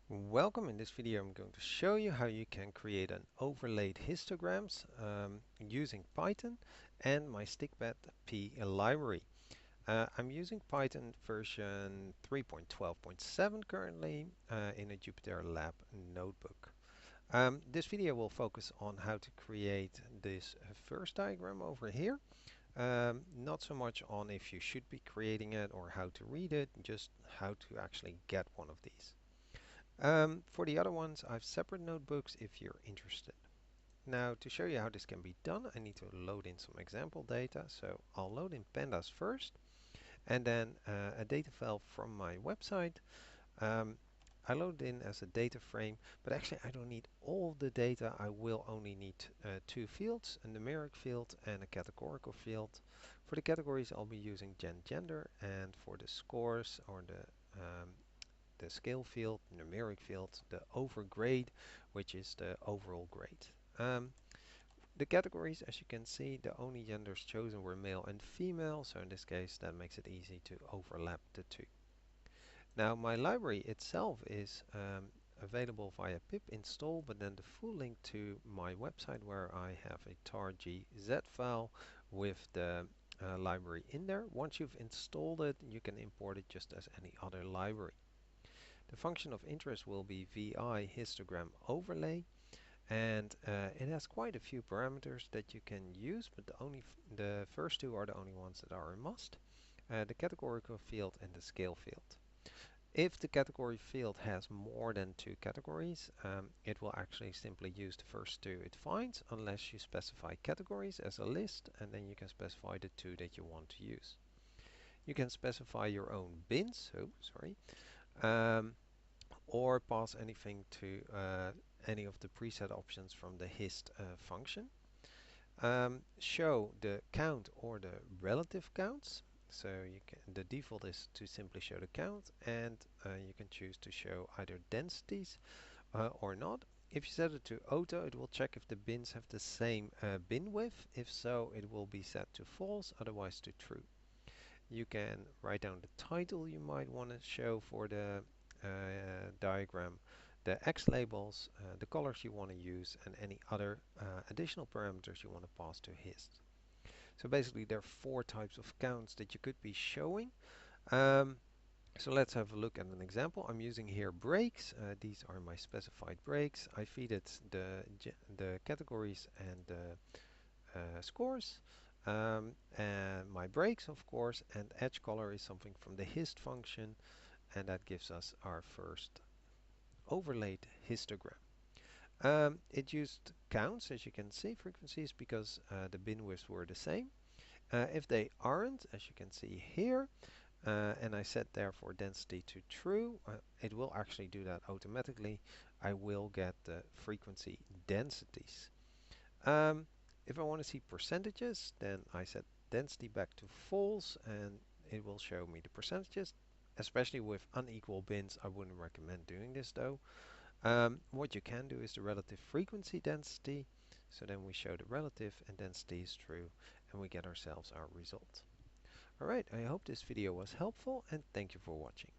Welcome. In this video I'm going to show you how you can create an overlaid histograms using Python and my stikpetP library. I'm using Python version 3.12.7 currently in a Jupyter Lab notebook. This video will focus on how to create this first diagram over here. Not so much on if you should be creating it or how to read it, just how to actually get one of these. For the other ones, I have separate notebooks if you're interested. Now, to show you how this can be done, I need to load in some example data. So I'll load in pandas first, and then a data file from my website. I load in as a data frame, but actually I don't need all the data. I will only need two fields, a numeric field and a categorical field. For the categories, I'll be using gender, and for the scores or the scale field, numeric field, the overgrade, which is the overall grade. The categories, as you can see, the only genders chosen were male and female, so in this case that makes it easy to overlap the two. Now my library itself is available via pip install, but then the full link to my website where I have a tar.gz file with the library in there. Once you've installed it, you can import it just as any other library. The function of interest will be vi histogram overlay, and it has quite a few parameters that you can use, but the first two are the only ones that are a must. The categorical field and the scale field. If the category field has more than two categories, it will actually simply use the first two it finds, unless you specify categories as a list, and then you can specify the two that you want to use. You can specify your own bins, or pass anything to any of the preset options from the hist function. Show the count or the relative counts. So the default is to simply show the count, and you can choose to show either densities or not. If you set it to auto, it will check if the bins have the same bin width. If so, it will be set to false, otherwise to true. You can write down the title you might want to show for the diagram, the X labels, the colors you want to use, and any other additional parameters you want to pass to hist. So basically there are four types of counts that you could be showing. So let's have a look at an example. I'm using here breaks. These are my specified breaks. I feed it the categories and the scores. And my breaks, of course, and edge color is something from the hist function, and that gives us our first overlaid histogram. It used counts, as you can see, frequencies, because the bin widths were the same. If they aren't, as you can see here, and I set therefore density to true, it will actually do that automatically. I will get the frequency densities. If I want to see percentages, then I set density back to false, and it will show me the percentages. Especially with unequal bins, I wouldn't recommend doing this though. What you can do is the relative frequency density. So then we show the relative, and density is true, and we get ourselves our result. Alright, I hope this video was helpful, and thank you for watching.